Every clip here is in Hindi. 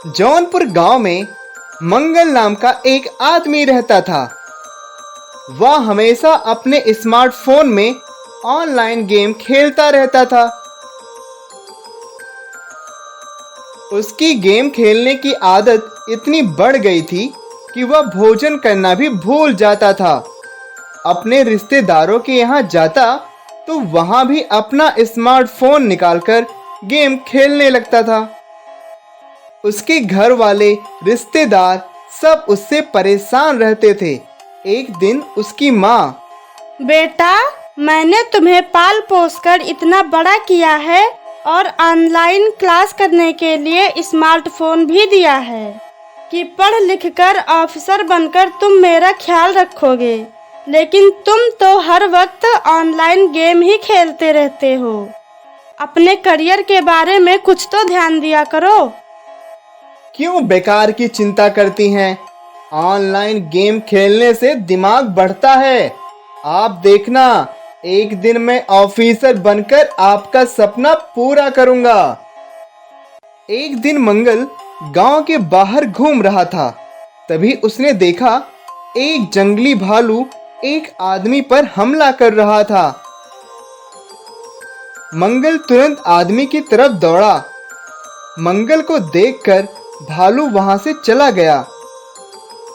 जौनपुर गांव में मंगल नाम का एक आदमी रहता था। वह हमेशा अपने स्मार्टफोन में ऑनलाइन गेम खेलता रहता था। उसकी गेम खेलने की आदत इतनी बढ़ गई थी कि वह भोजन करना भी भूल जाता था। अपने रिश्तेदारों के यहाँ जाता तो वहाँ भी अपना स्मार्टफोन निकालकर गेम खेलने लगता था। उसके घर वाले, रिश्तेदार सब उससे परेशान रहते थे। एक दिन उसकी माँ, बेटा, मैंने तुम्हें पाल पोस कर इतना बड़ा किया है और ऑनलाइन क्लास करने के लिए स्मार्टफोन भी दिया है कि पढ़ लिख कर ऑफिसर बनकर तुम मेरा ख्याल रखोगे, लेकिन तुम तो हर वक्त ऑनलाइन गेम ही खेलते रहते हो। अपने करियर के बारे में कुछ तो ध्यान दिया करो। क्यों बेकार की चिंता करती हैं? ऑनलाइन गेम खेलने से दिमाग बढ़ता है। आप देखना, एक दिन मैं ऑफिसर बनकर आपका सपना पूरा करूंगा। एक दिन मंगल गांव के बाहर घूम रहा था। तभी उसने देखा एक जंगली भालू एक आदमी पर हमला कर रहा था। मंगल तुरंत आदमी की तरफ दौड़ा। मंगल को देखकर भालू वहां से चला गया।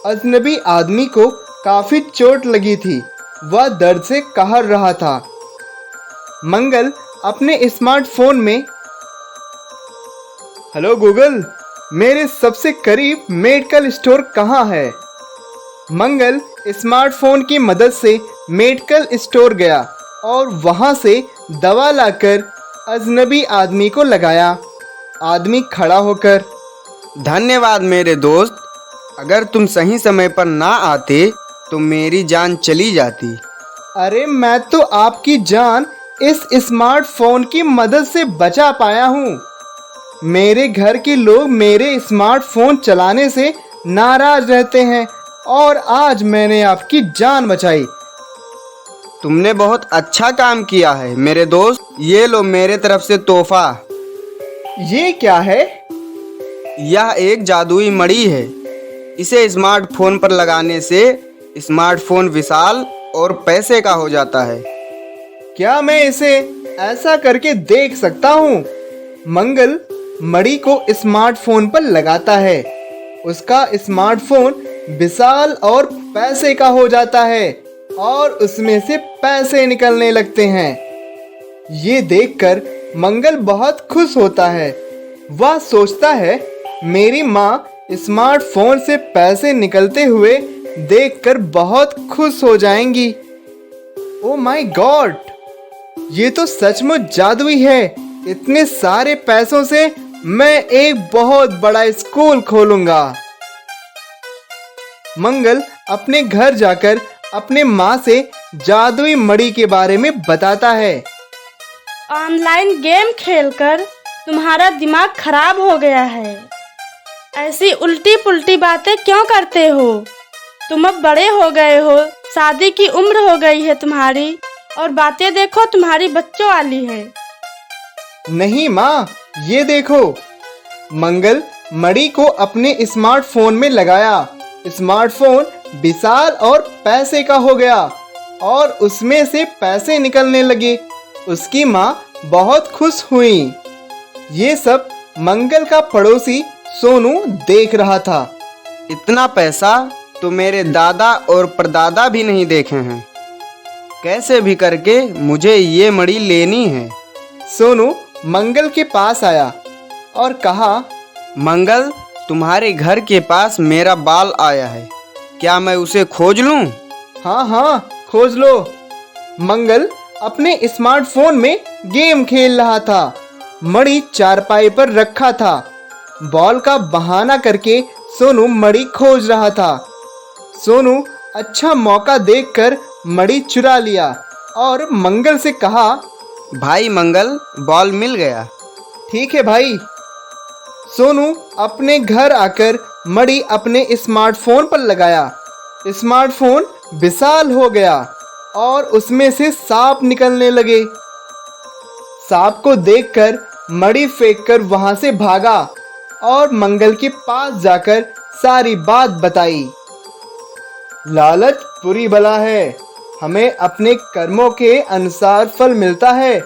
अजनबी आदमी को काफी चोट लगी थी। वह दर्द से कहर रहा था। मंगल अपने स्मार्टफोन में, हेलो गूगल, मेरे सबसे करीब मेडिकल स्टोर कहाँ है? मंगल स्मार्टफोन की मदद से मेडिकल स्टोर गया और वहां से दवा लाकर अजनबी आदमी को लगाया। आदमी खड़ा होकर, धन्यवाद मेरे दोस्त, अगर तुम सही समय पर ना आते तो मेरी जान चली जाती। अरे मैं तो आपकी जान इस स्मार्टफोन की मदद से बचा पाया हूँ। मेरे घर के लोग मेरे स्मार्टफोन चलाने से नाराज रहते हैं और आज मैंने आपकी जान बचाई। तुमने बहुत अच्छा काम किया है मेरे दोस्त, ये लो मेरे तरफ से तोहफा। ये क्या है? यह एक जादुई मणि है। इसे स्मार्टफोन पर लगाने से स्मार्टफोन विशाल और पैसे का हो जाता है। क्या मैं इसे ऐसा करके देख सकता हूँ? मंगल मणि को स्मार्टफोन पर लगाता है। उसका स्मार्टफोन विशाल और पैसे का हो जाता है और उसमें से पैसे निकलने लगते हैं। ये देखकर मंगल बहुत खुश होता है। वह सोचता है, मेरी माँ स्मार्टफोन से पैसे निकलते हुए देखकर बहुत खुश हो जाएंगी। ओ माय गॉड, ये तो सचमुच जादुई है। इतने सारे पैसों से मैं एक बहुत बड़ा स्कूल खोलूंगा। मंगल अपने घर जाकर अपने माँ से जादुई मणि के बारे में बताता है। ऑनलाइन गेम खेलकर तुम्हारा दिमाग खराब हो गया है। ऐसी उल्टी पुल्टी बातें क्यों करते हो? तुम अब बड़े हो गए हो, शादी की उम्र हो गई है तुम्हारी, और बातें देखो तुम्हारी बच्चों वाली है। नहीं माँ, ये देखो। मंगल मणि को अपने स्मार्टफोन में लगाया। स्मार्टफोन विशाल और पैसे का हो गया और उसमें से पैसे निकलने लगे। उसकी माँ बहुत खुश हुई। ये सब मंगल का पड़ोसी सोनू देख रहा था। इतना पैसा तो मेरे दादा और परदादा भी नहीं देखे हैं। कैसे भी करके मुझे ये मणि लेनी है। सोनू मंगल के पास आया और कहा, मंगल, तुम्हारे घर के पास मेरा बाल आया है, क्या मैं उसे खोज लूं? हाँ हाँ, खोज लो। मंगल अपने स्मार्टफोन में गेम खेल रहा था। मणि चारपाई पर रखा था। बॉल का बहाना करके सोनू मणि खोज रहा था। सोनू अच्छा मौका देखकर मणि चुरा लिया और मंगल से कहा, भाई मंगल, बॉल मिल गया। ठीक है भाई। सोनू अपने घर आकर मणि अपने स्मार्टफोन पर लगाया। स्मार्टफोन विशाल हो गया और उसमें से सांप निकलने लगे। सांप को देखकर मणि फेंककर वहां से भागा। और मंगल के पास जाकर सारी बात बताई। लालच बुरी बला है, हमें अपने कर्मों के अनुसार फल मिलता है